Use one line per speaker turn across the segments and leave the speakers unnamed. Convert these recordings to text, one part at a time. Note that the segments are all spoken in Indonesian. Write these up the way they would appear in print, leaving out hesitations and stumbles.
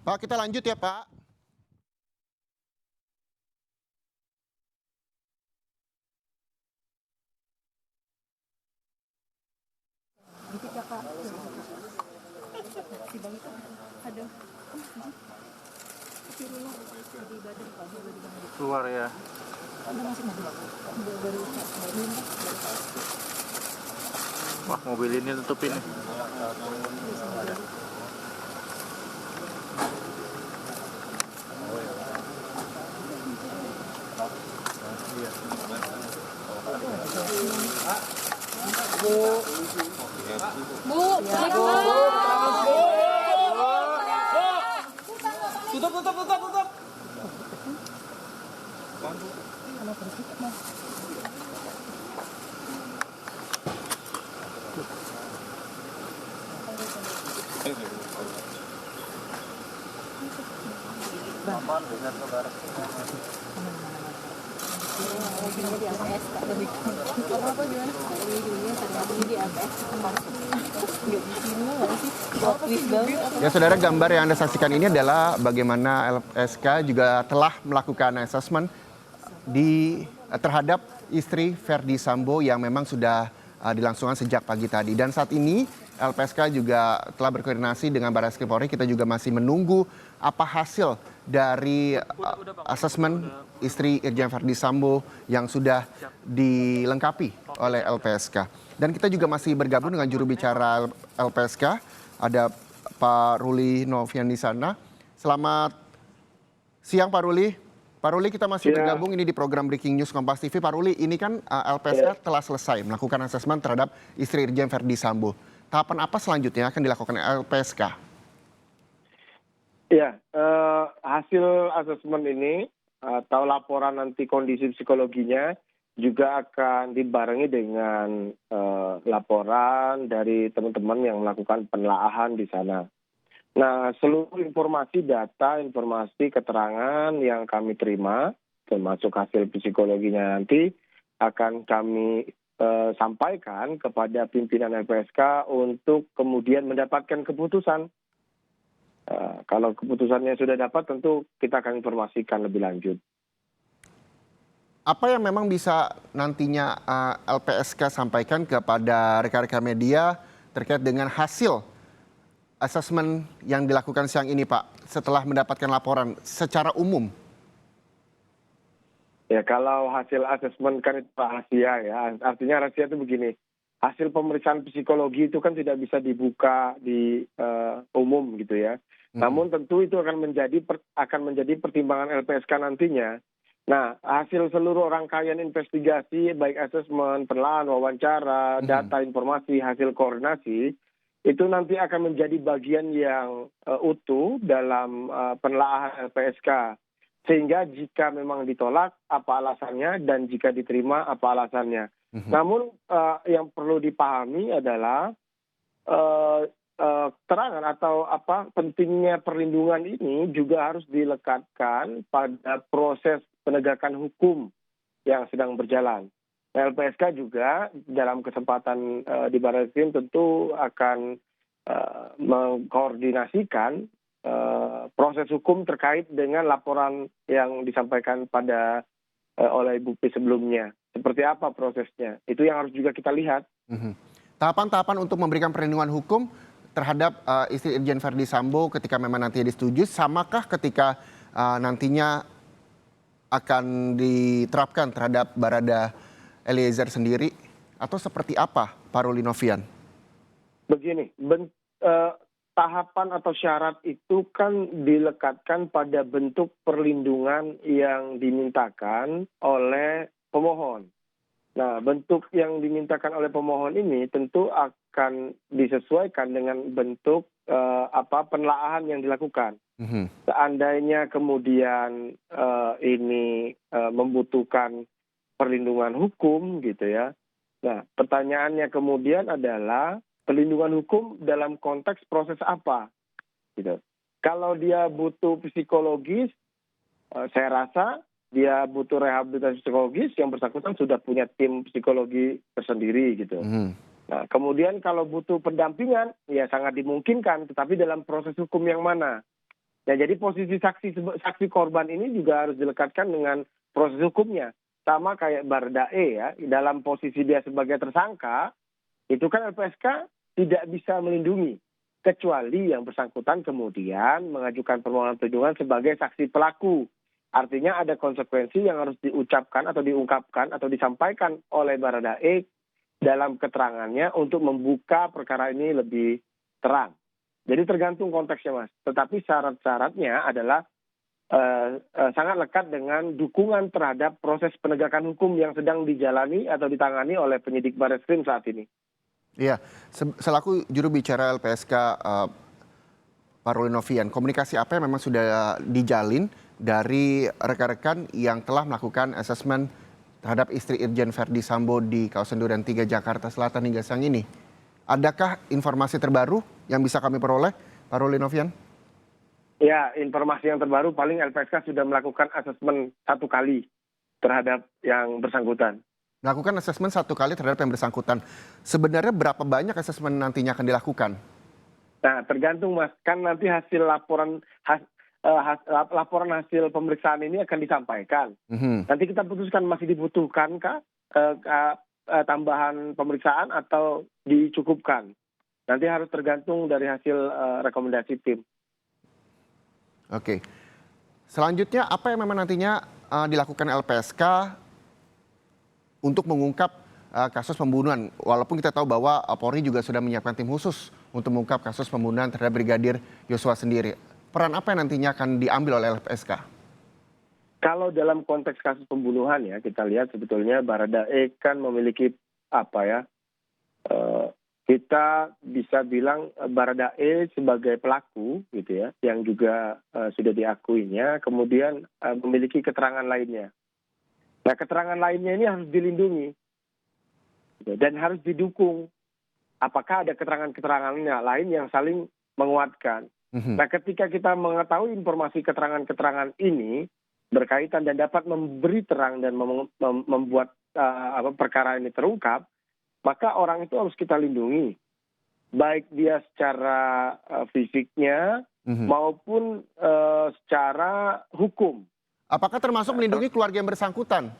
Pak, kita lanjut ya, Pak.
Dikit ya Kak. Si Bang itu ada Astagfirullah di badan Pak, di badan.
Keluar ya.
Ada masih mobil. Baru belum.
Wah, mobil ini tutupin nih.
Tutup.
Di APS Kak. Apa gimana? Ini dulunya tadi di APS nggak di sini nggak sih? Please banget.
Ya, saudara, gambar yang Anda saksikan ini adalah bagaimana LPSK juga telah melakukan asesmen terhadap istri Verdi Sambo yang memang sudah dilangsungkan sejak pagi tadi. Dan saat ini LPSK juga telah berkoordinasi dengan Barreskrim Polri. Kita juga masih menunggu apa hasil dari asesmen istri Irjen Verdi Sambo yang sudah dilengkapi oleh LPSK. Dan kita juga masih bergabung dengan juru bicara LPSK, ada Pak Ruli Novian di sana. Selamat siang Pak Ruli. Pak Ruli, kita masih bergabung ini di program Breaking News Kompas TV. Pak Ruli, ini kan LPSK telah selesai melakukan asesmen terhadap istri Irjen Verdi Sambo. Tahapan apa selanjutnya akan dilakukan LPSK?
Ya, hasil asesmen ini atau laporan nanti kondisi psikologinya juga akan dibarengi dengan laporan dari teman-teman yang melakukan penelaahan di sana. Nah, seluruh informasi, data, informasi, keterangan yang kami terima, termasuk hasil psikologinya nanti, akan kami sampaikan kepada pimpinan LPSK untuk kemudian mendapatkan keputusan. Kalau keputusannya sudah dapat, tentu kita akan informasikan lebih lanjut.
Apa yang memang bisa nantinya LPSK sampaikan kepada rekan-rekan media terkait dengan hasil asesmen yang dilakukan siang ini, Pak, setelah mendapatkan laporan secara umum?
Ya, kalau hasil asesmen kan itu rahasia ya. Artinya rahasia itu begini, hasil pemeriksaan psikologi itu kan tidak bisa dibuka di umum gitu ya. Namun tentu itu akan menjadi pertimbangan LPSK nantinya. Nah, hasil seluruh rangkaian investigasi, baik asesmen, penelaahan, wawancara, data, informasi, hasil koordinasi, itu nanti akan menjadi bagian yang utuh dalam penelaahan LPSK. Sehingga jika memang ditolak, apa alasannya, dan jika diterima, apa alasannya. Namun yang perlu dipahami adalah keterangan atau pentingnya perlindungan ini juga harus dilekatkan pada proses penegakan hukum yang sedang berjalan. LPSK juga dalam kesempatan di Barreskrim tentu akan mengkoordinasikan proses hukum terkait dengan laporan yang disampaikan oleh Ibu P sebelumnya. Seperti apa prosesnya? Itu yang harus juga kita lihat.
Tahapan-tahapan untuk memberikan perlindungan hukum terhadap istri Irjen Verdi Sambo ketika memang nanti disetujui, samakah ketika nantinya akan diterapkan terhadap Barada Eliezer sendiri, atau seperti apa, Pak Ruli Novian?
Begini, tahapan atau syarat itu kan dilekatkan pada bentuk perlindungan yang dimintakan oleh pemohon. Nah, bentuk yang dimintakan oleh pemohon ini tentu akan disesuaikan dengan bentuk penelaahan yang dilakukan. Seandainya kemudian ini membutuhkan perlindungan hukum gitu ya. Nah, pertanyaannya kemudian adalah perlindungan hukum dalam konteks proses apa? Gitu. Kalau dia butuh psikologis, saya rasa dia butuh rehabilitasi psikologis, yang bersangkutan sudah punya tim psikologi tersendiri gitu. Nah, kemudian kalau butuh pendampingan, ya sangat dimungkinkan, tetapi dalam proses hukum yang mana? Nah, jadi posisi saksi korban ini juga harus dilekatkan dengan proses hukumnya. Sama kayak Baradae ya, dalam posisi dia sebagai tersangka, itu kan LPSK tidak bisa melindungi. Kecuali yang bersangkutan kemudian mengajukan permohonan perlindungan sebagai saksi pelaku. Artinya ada konsekuensi yang harus diucapkan atau diungkapkan atau disampaikan oleh Baradae dalam keterangannya untuk membuka perkara ini lebih terang. Jadi tergantung konteksnya, Mas. Tetapi syarat-syaratnya adalah sangat lekat dengan dukungan terhadap proses penegakan hukum yang sedang dijalani atau ditangani oleh penyidik Barreskrim saat ini.
Iya, selaku juru bicara LPSK Pak Ruli Novian, komunikasi apa yang memang sudah dijalin dari rekan-rekan yang telah melakukan asesmen terhadap istri Irjen Verdi Sambo di kawasan Duren 3 Jakarta Selatan hingga siang ini? Adakah informasi terbaru yang bisa kami peroleh, Pak Ruli Novian?
Ya, informasi yang terbaru paling LPSK sudah melakukan asesmen 1 kali terhadap yang bersangkutan.
Melakukan asesmen 1 kali terhadap yang bersangkutan. Sebenarnya berapa banyak asesmen nantinya akan dilakukan?
Nah, tergantung, Mas. Kan nanti hasil laporan hasil pemeriksaan ini akan disampaikan. Nanti kita putuskan masih dibutuhkankah tambahan pemeriksaan atau dicukupkan. Nanti harus tergantung dari hasil rekomendasi tim.
Oke. Selanjutnya apa yang memang nantinya dilakukan LPSK untuk mengungkap kasus pembunuhan? Walaupun kita tahu bahwa Polri juga sudah menyiapkan tim khusus untuk mengungkap kasus pembunuhan terhadap Brigadir Yosua sendiri. Peran apa yang nantinya akan diambil oleh LPSK?
Kalau dalam konteks kasus pembunuhan ya, kita lihat sebetulnya Baradae kan memiliki kita bisa bilang Baradae sebagai pelaku gitu ya, yang juga sudah diakuinya, kemudian memiliki keterangan lainnya. Nah, keterangan lainnya ini harus dilindungi gitu, dan harus didukung. Apakah ada keterangan-keterangannya lain yang saling menguatkan? Nah, ketika kita mengetahui informasi keterangan-keterangan ini berkaitan dan dapat memberi terang dan membuat perkara ini terungkap, maka orang itu harus kita lindungi, baik dia secara fisiknya maupun secara hukum.
Apakah termasuk melindungi keluarga yang bersangkutan?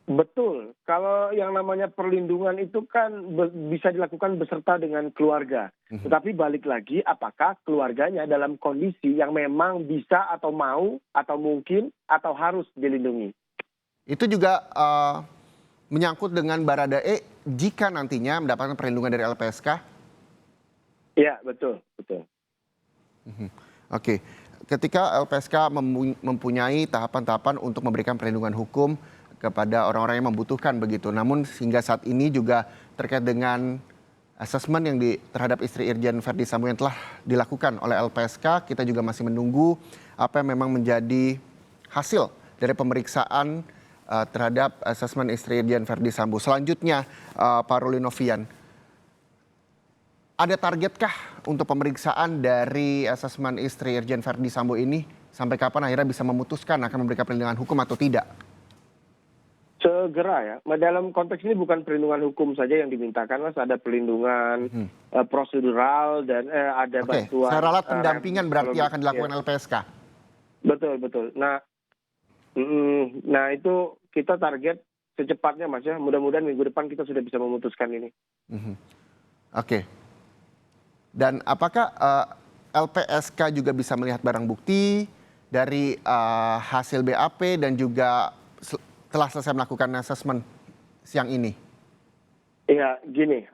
Betul. Kalau yang namanya perlindungan itu kan bisa dilakukan beserta dengan keluarga. Tetapi balik lagi, apakah keluarganya dalam kondisi yang memang bisa atau mau atau mungkin atau harus dilindungi.
Itu juga menyangkut dengan Baradae jika nantinya mendapatkan perlindungan dari LPSK?
Iya, betul.
Oke. Ketika LPSK mempunyai tahapan-tahapan untuk memberikan perlindungan hukum kepada orang-orang yang membutuhkan begitu. Namun hingga saat ini juga terkait dengan asesmen yang terhadap istri Irjen Verdi Sambo yang telah dilakukan oleh LPSK, kita juga masih menunggu apa yang memang menjadi hasil dari pemeriksaan terhadap asesmen istri Irjen Verdi Sambo. Selanjutnya, Pak Ruli Novian, ada targetkah untuk pemeriksaan dari asesmen istri Irjen Verdi Sambo ini? Sampai kapan akhirnya bisa memutuskan akan memberikan perlindungan hukum atau tidak?
Segera ya. Dalam konteks ini bukan perlindungan hukum saja yang dimintakan, Mas. Ada perlindungan prosedural dan ada bantuan.
Secara alat pendampingan berarti akan dilakukan LPSK?
Betul. Nah itu kita target secepatnya, Mas ya. Mudah-mudahan minggu depan kita sudah bisa memutuskan ini.
Oke. Dan apakah LPSK juga bisa melihat barang bukti dari hasil BAP dan juga telah selesai melakukan asesmen siang ini?
Iya, gini,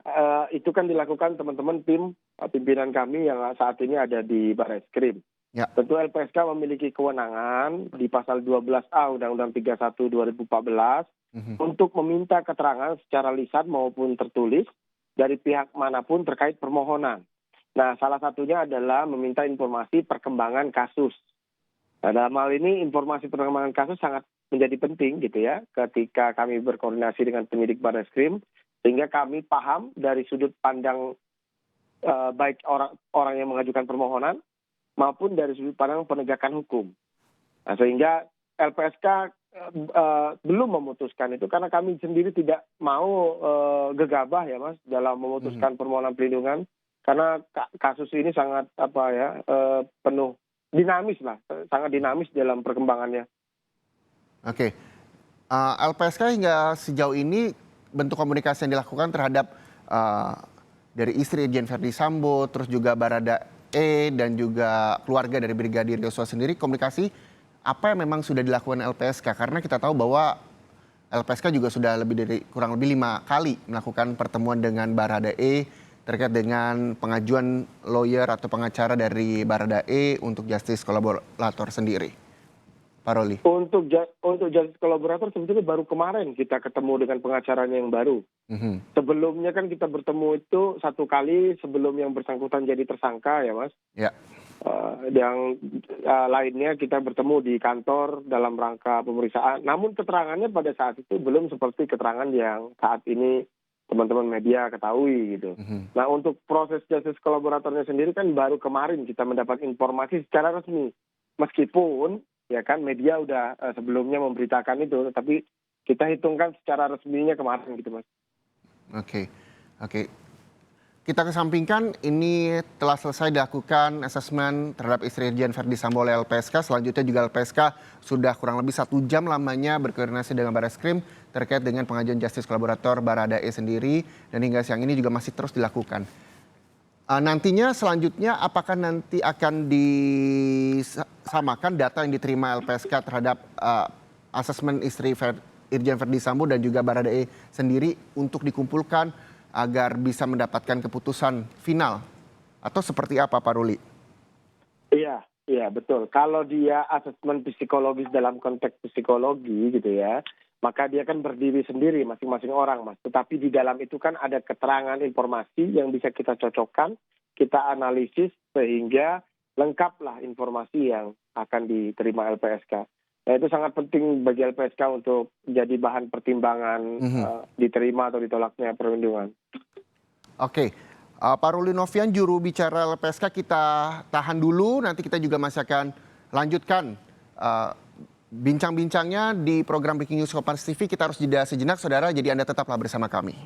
itu kan dilakukan teman-teman tim pimpinan kami yang saat ini ada di Barreskrim.
Ya.
Tentu LPSK memiliki kewenangan di pasal 12A Undang-Undang 31 2014 untuk meminta keterangan secara lisan maupun tertulis dari pihak manapun terkait permohonan. Nah, salah satunya adalah meminta informasi perkembangan kasus. Nah, dalam hal ini informasi perkembangan kasus sangat menjadi penting gitu ya, ketika kami berkoordinasi dengan penyidik Barreskrim, sehingga kami paham dari sudut pandang baik orang yang mengajukan permohonan maupun dari sudut pandang penegakan hukum. Nah, sehingga LPSK belum memutuskan itu karena kami sendiri tidak mau gegabah ya, Mas, dalam memutuskan permohonan perlindungan karena kasus ini sangat penuh dinamis lah, sangat dinamis dalam perkembangannya.
Oke. LPSK hingga sejauh ini bentuk komunikasi yang dilakukan terhadap dari istri Irjen Verdi Sambo, terus juga Barada E dan juga keluarga dari Brigadir Yosua sendiri, komunikasi apa yang memang sudah dilakukan LPSK? Karena kita tahu bahwa LPSK juga sudah kurang lebih 5 kali melakukan pertemuan dengan Barada E terkait dengan pengajuan lawyer atau pengacara dari Barada E untuk justice kolaborator sendiri. Pak Roli.
Untuk justice kolaborator sebetulnya baru kemarin kita ketemu dengan pengacaranya yang baru. Sebelumnya kan kita bertemu itu 1 kali sebelum yang bersangkutan jadi tersangka ya Mas.
Ya.
Yang lainnya kita bertemu di kantor dalam rangka pemeriksaan. Namun keterangannya pada saat itu belum seperti keterangan yang saat ini teman-teman media ketahui gitu. Nah untuk proses justice kolaboratornya sendiri kan baru kemarin kita mendapat informasi secara resmi. Meskipun ya kan media udah sebelumnya memberitakan itu, tapi kita hitungkan secara resminya kemarin gitu Mas.
Oke. Kita kesampingkan ini telah selesai dilakukan asesmen terhadap istri Irjen Verdi Sambo oleh LPSK. Selanjutnya juga LPSK sudah kurang lebih 1 jam lamanya berkoordinasi dengan Barreskrim terkait dengan pengajuan justice kolaborator Barada E sendiri. Dan hingga siang ini juga masih terus dilakukan. Nantinya selanjutnya apakah nanti akan disamakan data yang diterima LPSK terhadap asesmen istri Irjen Verdi Sambo dan juga Barada E sendiri untuk dikumpulkan agar bisa mendapatkan keputusan final? Atau seperti apa Pak Ruli?
Iya betul. Kalau dia asesmen psikologis dalam konteks psikologi gitu ya, maka dia kan berdiri sendiri masing-masing orang Mas. Tetapi di dalam itu kan ada keterangan informasi yang bisa kita cocokkan, kita analisis sehingga lengkaplah informasi yang akan diterima LPSK. Nah itu sangat penting bagi LPSK untuk jadi bahan pertimbangan diterima atau ditolaknya perlindungan.
Oke, Pak Ruli Novian, juru bicara LPSK, kita tahan dulu. Nanti kita juga masih akan lanjutkan bincang-bincangnya di program Breaking News Kompas TV. Kita harus jeda sejenak, saudara. Jadi Anda tetaplah bersama kami.